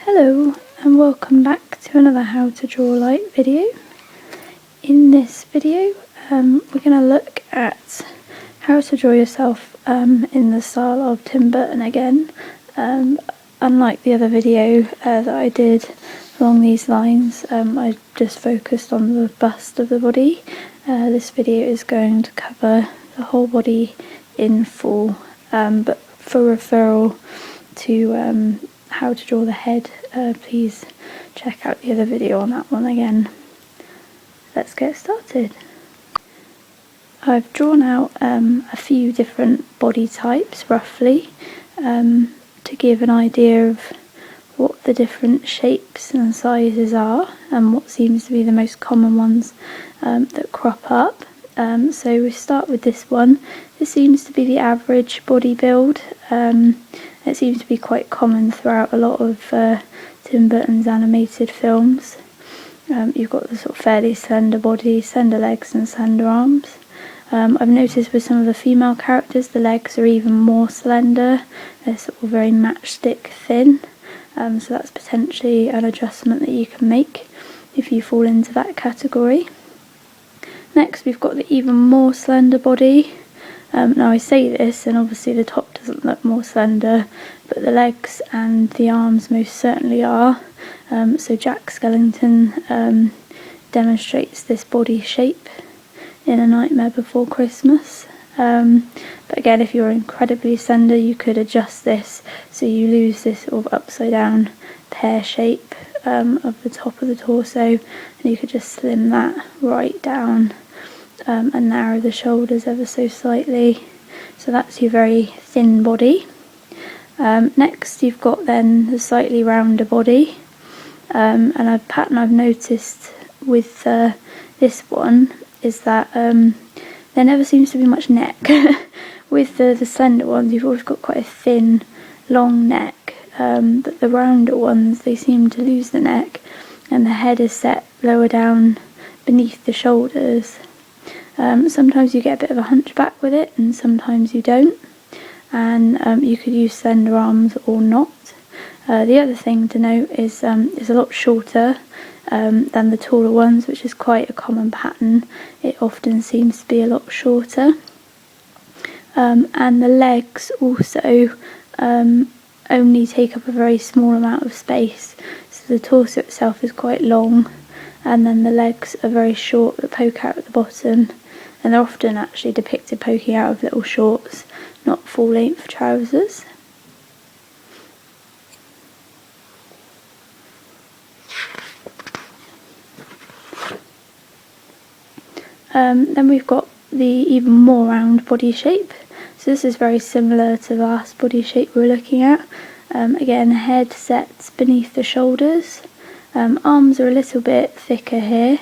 Hello and welcome back to another how to draw light video. In this video we're going to look at how to draw yourself in the style of Tim Burton again. Unlike the other video that I did along these lines, I just focused on the bust of the body. This video is going to cover the whole body in full, but for referral to how to draw the head, please check out the other video on that one again. Let's get started. I've drawn out a few different body types roughly to give an idea of what the different shapes and sizes are and what seems to be the most common ones that crop up. So we start with this one. This seems to be the average body build. It seems to be quite common throughout a lot of Tim Burton's animated films. You've got the sort of fairly slender body, slender legs and slender arms. I've noticed with some of the female characters the legs are even more slender. They're sort of very matchstick thin. So that's potentially an adjustment that you can make if you fall into that category. Next we've got the even more slender body. Now I say this and obviously the top doesn't look more slender, but the legs and the arms most certainly are. So Jack Skellington demonstrates this body shape in A Nightmare Before Christmas. But again, if you're incredibly slender you could adjust this so you lose this sort of upside down pear shape of the top of the torso, and you could just slim that right down and narrow the shoulders ever so slightly. So that's your very thin body. Next you've got then the slightly rounder body, and a pattern I've noticed with this one is that there never seems to be much neck. With the slender ones you've always got quite a thin long neck, but the rounder ones they seem to lose the neck and the head is set lower down beneath the shoulders. Sometimes you get a bit of a hunchback with it and sometimes you don't, and you could use slender arms or not. The other thing to note is it's a lot shorter than the taller ones, which is quite a common pattern. It often seems to be a lot shorter. And the legs also only take up a very small amount of space, so the torso itself is quite long and then the legs are very short that poke out at the bottom, and they're often actually depicted poking out of little shorts, not full-length trousers. Then we've got the even more round body shape. So this is very similar to the last body shape we were looking at. Again, head sets beneath the shoulders. Arms are a little bit thicker here,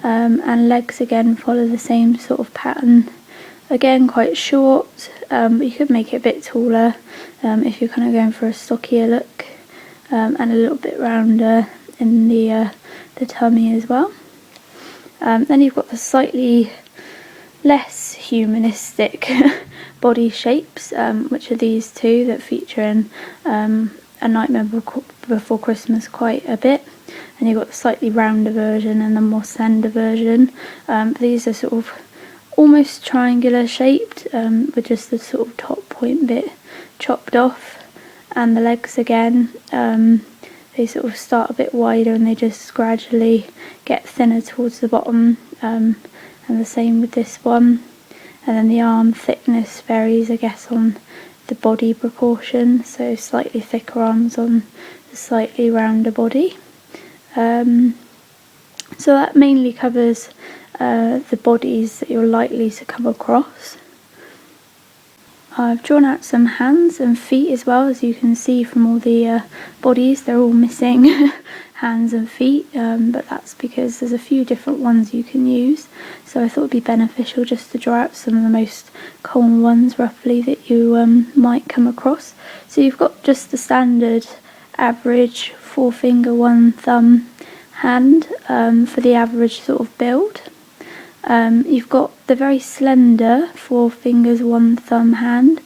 and legs again follow the same sort of pattern. Again, quite short, but you could make it a bit taller if you're kind of going for a stockier look, and a little bit rounder in the tummy as well. Then you've got the slightly less humanistic body shapes, which are these two that feature in A Nightmare Before Christmas quite a bit, and you've got the slightly rounder version and the more slender version. These are sort of almost triangular shaped, with just the sort of top point bit chopped off, and the legs again, they sort of start a bit wider and they just gradually get thinner towards the bottom, and the same with this one. And then the arm thickness varies, I guess, on the body proportion, so slightly thicker arms on the slightly rounder body. So that mainly covers the bodies that you're likely to come across. I've drawn out some hands and feet as well. As you can see from all the bodies, they're all missing hands and feet, but that's because there's a few different ones you can use, so I thought it would be beneficial just to draw out some of the most common ones roughly that you might come across. So you've got just the standard average 4 finger 1 thumb hand for the average sort of build. You've got the very slender 4 fingers 1 thumb hand,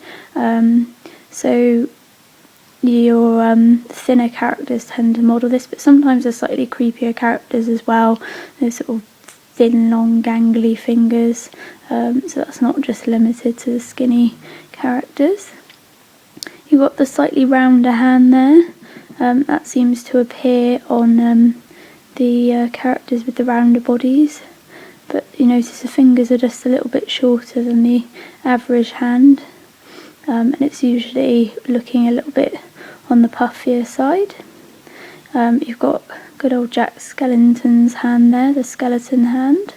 so your thinner characters tend to model this, but sometimes there's slightly creepier characters as well. There's sort of thin, long, gangly fingers, so that's not just limited to the skinny characters. You've got the slightly rounder hand there. That seems to appear on the characters with the rounder bodies, but you notice the fingers are just a little bit shorter than the average hand, and it's usually looking a little bit on the puffier side. You've got good old Jack Skellington's hand there, the skeleton hand.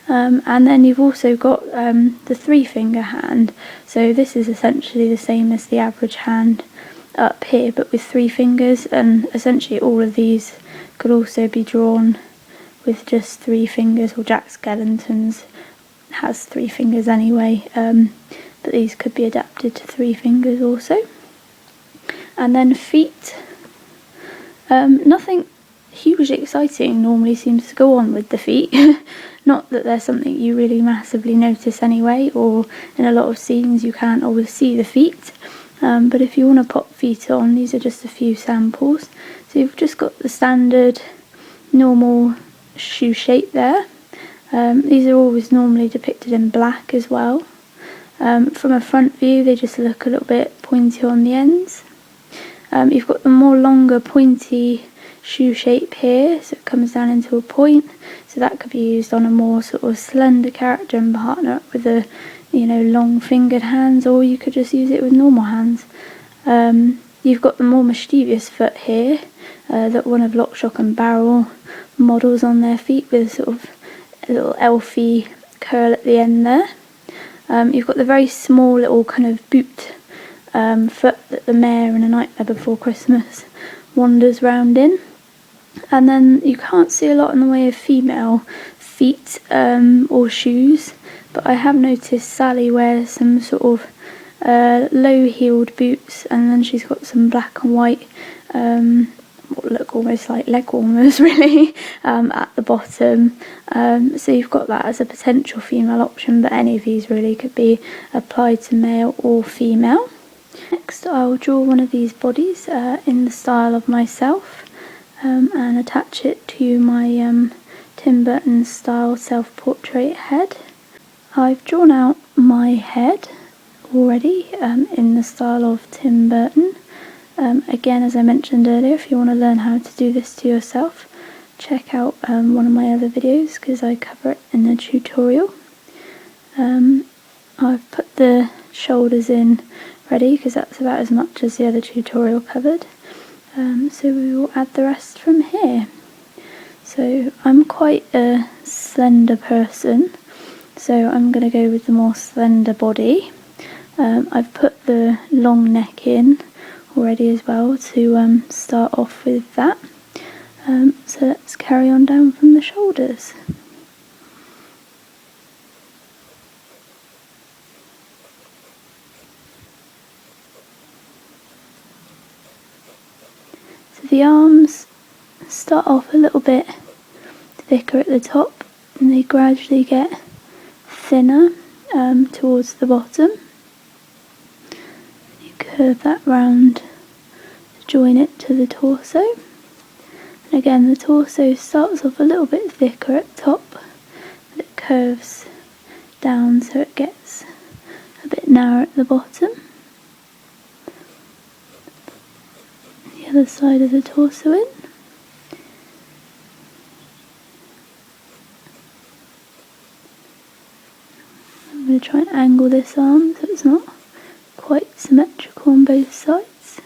And then you've also got the 3-finger hand. So this is essentially the same as the average hand up here, but with 3 fingers, and essentially all of these could also be drawn with just 3 fingers, or Jack Skellington's has 3 fingers anyway, but these could be adapted to 3 fingers also. And then feet. Nothing hugely exciting normally seems to go on with the feet. Not that there's something you really massively notice anyway, or in a lot of scenes you can't always see the feet, but if you want to pop feet on, these are just a few samples. So you've just got the standard normal shoe shape there. These are always normally depicted in black as well. From a front view they just look a little bit pointy on the ends. You've got the more longer pointy shoe shape here, so it comes down into a point, so that could be used on a more sort of slender character and partner up with the, you know, long fingered hands, or you could just use it with normal hands. You've got the more mischievous foot here, that one of Lock, Shock and Barrel models on their feet, with sort of a little elfy curl at the end there. You've got the very small little kind of boot foot that the Mayor in A Nightmare Before Christmas wanders round in. And then you can't see a lot in the way of female feet or shoes, but I have noticed Sally wears some sort of low-heeled boots, and then she's got some black and white what look almost like leg warmers really at the bottom, so you've got that as a potential female option, but any of these really could be applied to male or female. Next I'll draw one of these bodies in the style of myself, and attach it to my Tim Burton style self-portrait head. I've drawn out my head already in the style of Tim Burton. Again, as I mentioned earlier, if you want to learn how to do this to yourself, check out one of my other videos, because I cover it in the tutorial. I've put the shoulders in ready, because that's about as much as the other tutorial covered. So we will add the rest from here. So I'm quite a slender person, so I'm going to go with the more slender body. I've put the long neck in already as well to start off with that. So let's carry on down from the shoulders. So the arms start off a little bit thicker at the top, and they gradually get thinner towards the bottom. You curve that round to join it to the torso. And again, the torso starts off a little bit thicker at the top, but it curves down so it gets a bit narrow at the bottom. The other side of the torso in. I'm going to try and angle this arm so it's not quite symmetrical on both sides.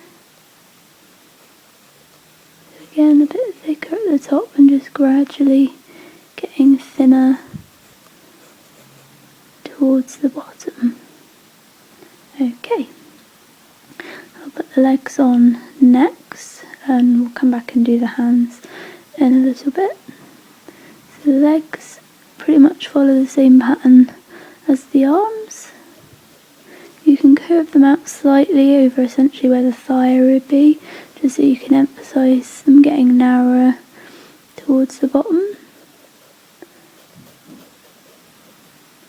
So again, a bit thicker at the top and just gradually getting thinner towards the bottom. Okay. I'll put the legs on next, and we'll come back and do the hands in a little bit. So the legs pretty much follow the same pattern as the arms. You can curve them out slightly over essentially where the thigh would be, just so you can emphasise them getting narrower towards the bottom.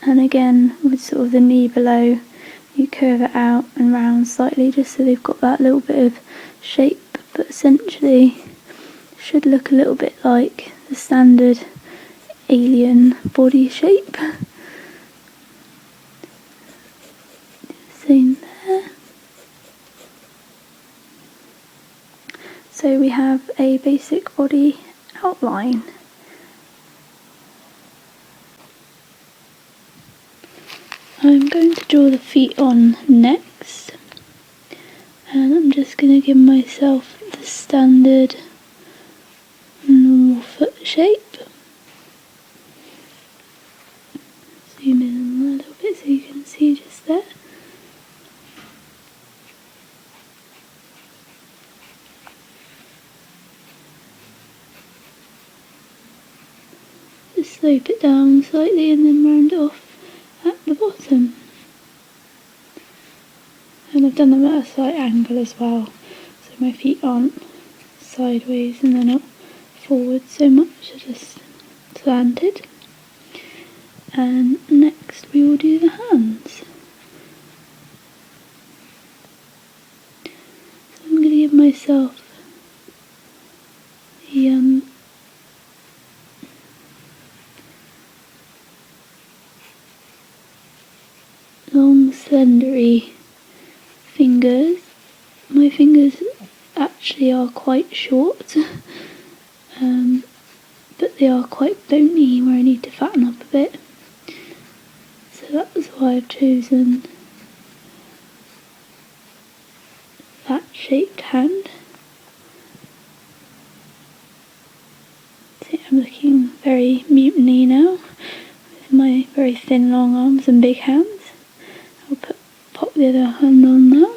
And again, with sort of the knee below, you curve it out and round slightly, just so they've got that little bit of shape, but essentially should look a little bit like the standard alien body shape. Same there. So we have a basic body outline. I'm going to draw the feet on next, and I'm just going to give myself the standard normal foot shape. Zoom in a little bit so you can see just there. Just slope it down slightly and then round it off at the bottom. And I've done them at a slight angle as well, so my feet aren't sideways and they're not forward so much, they're just slanted. And next we will do the hands. So I'm going to give myself the long slendery fingers. My fingers actually are quite short, but they are quite bony where I need to fatten up a bit. So that's why I've chosen that shaped hand. See, I'm looking very mutiny now with my very thin long arms and big hands. I'll pop the other hand on now.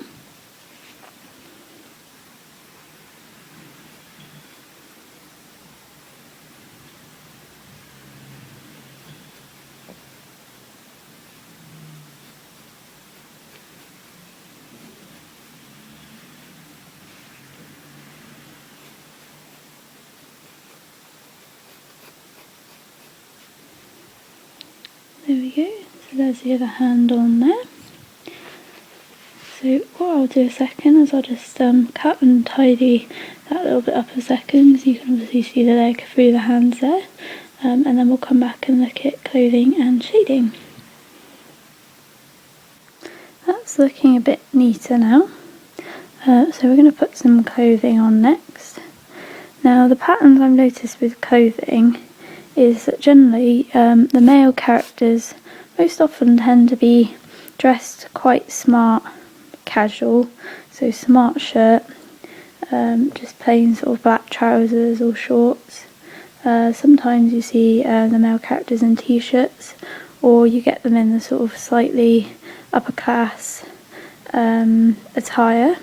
There we go, so there's the other hand on there. So what I'll do a second is I'll just cut and tidy that little bit up a second, because you can obviously see the leg through the hands there, and then we'll come back and look at clothing and shading. That's looking a bit neater now, so we're going to put some clothing on next. Now the patterns I've noticed with clothing is that generally the male characters most often tend to be dressed quite smart, casual, so smart shirt, just plain sort of black trousers or shorts. Sometimes you see the male characters in t-shirts, or you get them in the sort of slightly upper class attire,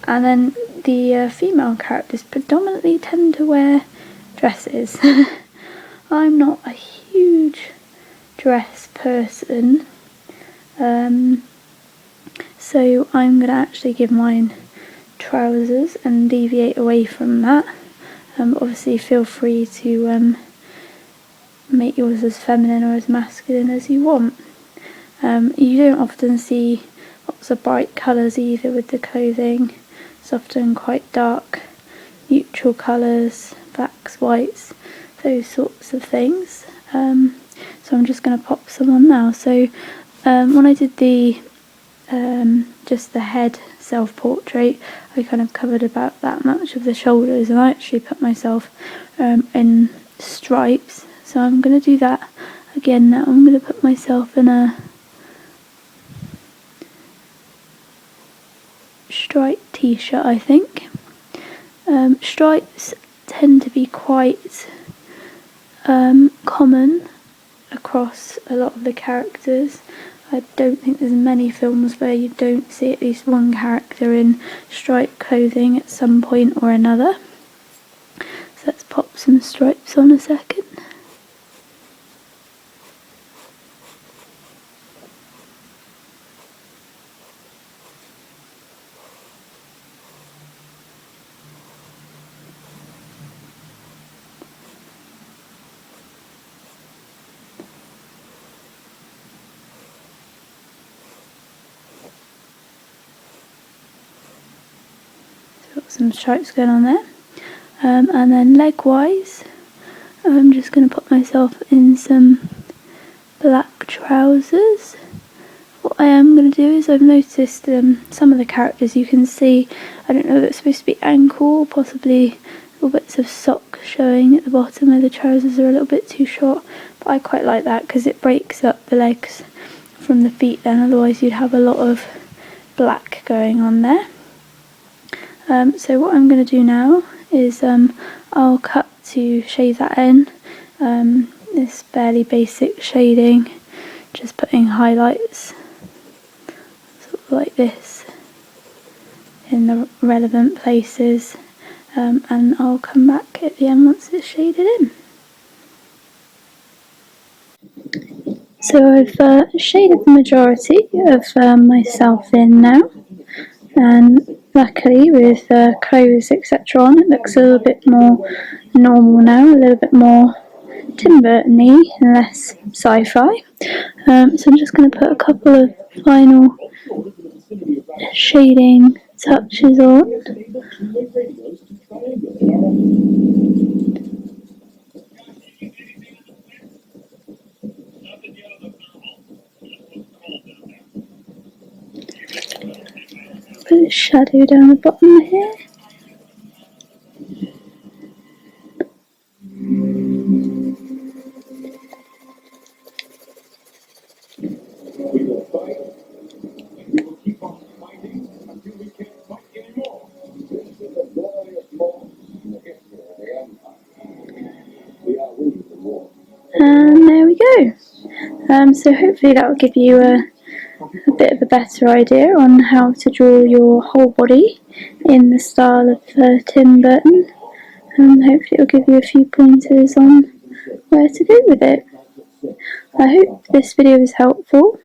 and then the female characters predominantly tend to wear dresses. I'm not a huge dress person, so I'm going to actually give mine trousers and deviate away from that. Obviously feel free to make yours as feminine or as masculine as you want. You don't often see lots of bright colours either with the clothing. It's often quite dark, neutral colours, blacks, whites, those sorts of things. So I'm just going to pop some on now. So when I did the just the head self-portrait, I kind of covered about that much of the shoulders, and I actually put myself in stripes. So I'm going to do that again now. I'm going to put myself in a striped t-shirt, I think. Stripes tend to be quite common across a lot of the characters. I don't think there's many films where you don't see at least one character in striped clothing at some point or another. So let's pop some stripes on a second. got some stripes going on there. And then leg wise, I'm just going to put myself in some black trousers. What I am going to do is I've noticed some of the characters you can see, I don't know if it's supposed to be ankle or possibly little bits of sock showing at the bottom where the trousers are a little bit too short, but I quite like that because it breaks up the legs from the feet then, otherwise you'd have a lot of black going on there. So what I'm going to do now is I'll cut to shade that in, this fairly basic shading, just putting highlights sort of like this in the relevant places, and I'll come back at the end once it's shaded in. So I've shaded the majority of myself in now, and luckily with clothes etc on, it looks a little bit more normal now, a little bit more Tim Burton-y and less sci-fi. So I'm just going to put a couple of final shading touches on. Put a shadow down the bottom here. And there we go. So hopefully that will give you a bit of a better idea on how to draw your whole body in the style of Tim Burton, and hopefully it will give you a few pointers on where to go with it. I hope this video was helpful.